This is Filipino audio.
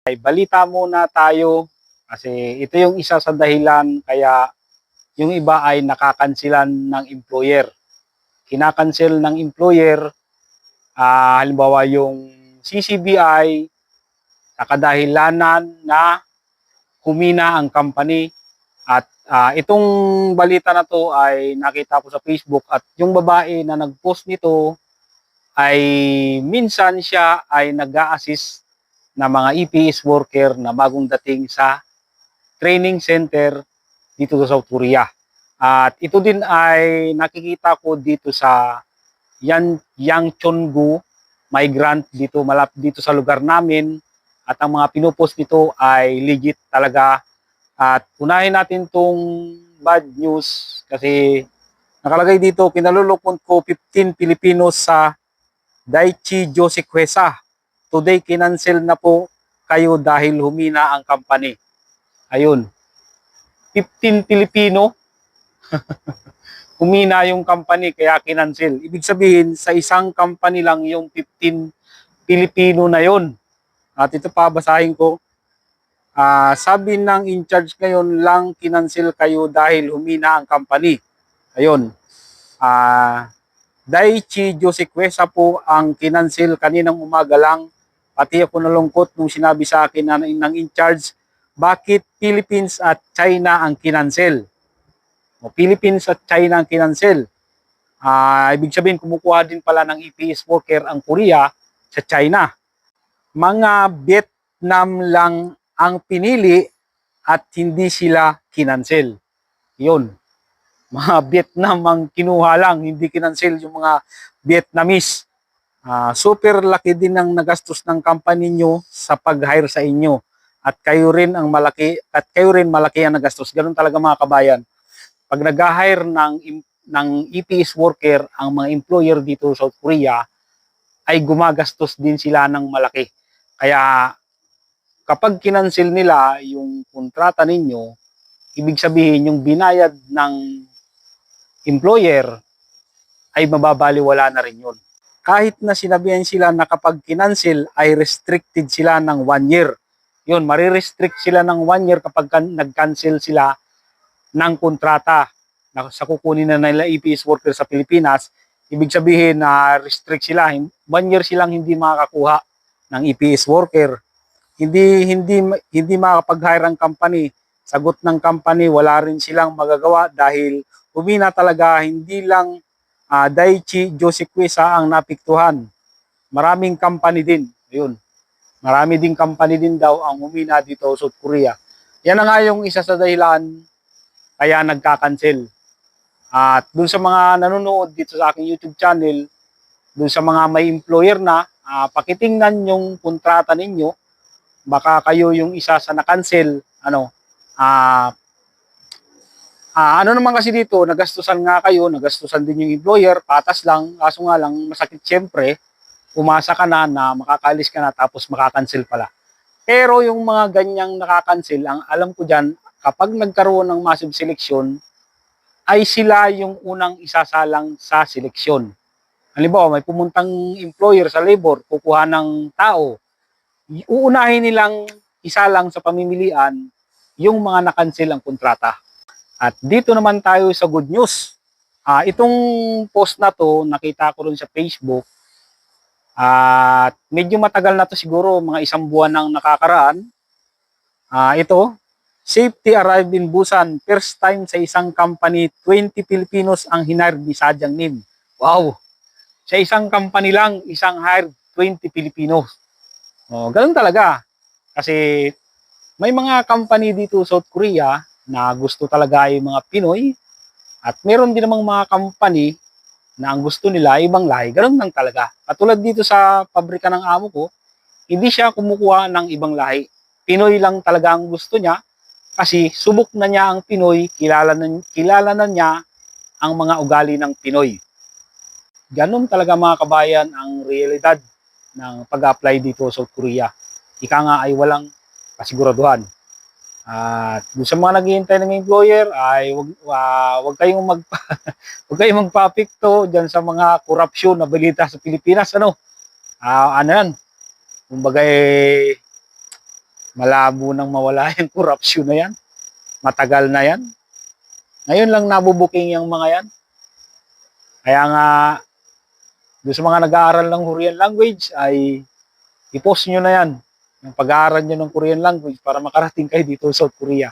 Ay balita muna tayo kasi ito yung isa sa dahilan kaya yung iba ay nakakansilan ng employer. Kinakancel ng employer, halimbawa yung CCBI sa kadahilanan na humina ang company. At itong balita na to ay nakita ko sa Facebook at yung babae na nag-post nito ay minsan siya ay nag-a-assist na mga EPS worker na bagong dating sa training center dito sa South Korea. At ito din ay nakikita ko dito sa Yangchongu migrant dito malapit dito sa lugar namin, at ang mga pinupost nito ay legit talaga. At unahin natin tong bad news kasi nakalagay dito, kinalulukon ko 15 Filipinos sa Daiichi Josekuesa. Today kinancel na po kayo dahil humina ang company. Ayun, 15 Pilipino, humina yung company kaya kinancel. Ibig sabihin, sa isang company lang yung 15 Pilipino na yon. At ito pa, basahin ko. Sabi ng in charge ngayon lang kinancel kayo dahil humina ang company. Ayun. Daiichi Josekuesa po ang kinancel kaninang umaga lang. Pati ako nalungkot nung sinabi sa akin ng in charge, bakit Philippines at China ang kinancel? Philippines at China ang kinancel. Ibig sabihin, kumukuha din pala ng EPS worker ang Korea sa China. Mga Vietnam lang ang pinili at hindi sila kinancel. Yun. Mga Vietnam ang kinuha lang, hindi kinancel yung mga Vietnamese. Super laki din ang nagastos ng company nyo sa pag-hire sa inyo. At kayo rin malaki ang nagastos. Ganun talaga mga kabayan. Pag nag-hire ng EPS worker, ang mga employer dito sa South Korea, ay gumagastos din sila ng malaki. Kaya kapag kinancel nila yung kontrata ninyo, ibig sabihin yung binayad ng employer ay mababaliwala na rin yun. Kahit na sinabihan sila na kapag kinancel ay restricted sila ng 1 year. Yun, marirestrict sila ng 1 year kapag nag-cancel sila ng kontrata na sa kukunin na nila EPS worker sa Pilipinas. Ibig sabihin na restrict sila, 1 year silang hindi makakakuha ng EPS worker. Hindi makakapag-hire ang company. Sagot ng company, wala rin silang magagawa dahil humina talaga. Hindi lang Daiichi Josekuesa ang napiktuhan. Maraming company din. Ayun. Marami ding company din daw ang humina dito sa South Korea. Yan na nga yung isa sa dahilan kaya nagka-cancel. At dun sa mga nanonood dito sa aking YouTube channel, dun sa mga may employer na, pakitingnan yung kontrata ninyo. Baka kayo yung isa sa na-cancel. Ano naman kasi dito, nagastusan nga kayo, nagastusan din yung employer, patas lang, kaso nga lang masakit siyempre, umasa ka na makakalis ka na tapos makakancel pala. Pero yung mga ganyang nakakancel, ang alam ko dyan, kapag nagkaroon ng massive selection, ay sila yung unang isasalang sa seleksyon. Halimbawa, may pumuntang employer sa labor, kukuha ng tao, uunahin nilang isa lang sa pamimilian yung mga nakancel ang kontrata. At dito naman tayo sa good news. Itong post na to, nakita ko rin sa Facebook. At medyo matagal na to siguro, mga 1 buwan nang nakakaraan. Ito, safety arrived in Busan. First time sa isang company, 20 Filipinos ang hinire ni Sadyang Nim. Wow! Sa isang company lang, isang hired 20 Filipinos. Ganun talaga. Kasi may mga company dito sa South Korea na gusto talaga yung mga Pinoy, at meron din namang mga company na ang gusto nila ibang lahi. Ganun lang talaga. Katulad dito sa pabrika ng amo ko, hindi siya kumukuha ng ibang lahi. Pinoy lang talaga ang gusto niya kasi subok na niya ang Pinoy, kilala na niya ang mga ugali ng Pinoy. Ganun talaga mga kabayan ang realidad ng pag-apply dito sa South Korea. Ika nga ay walang kasiguraduhan. At sa mga naghihintay ng employer ay wag kayong wag kayong magpapikto diyan sa mga korupsyon na balita sa Pilipinas, ano yan. Kumbaga Malabo nang mawala yung korupsyon na yan. Matagal na yan. Ngayon lang nabubuking yung mga yan. Kaya nga, doon sa mga nag-aaral ng Korean language ay i-post nyo na yan. Yung pag-aaral nyo ng Korean language para makarating kayo dito sa South Korea.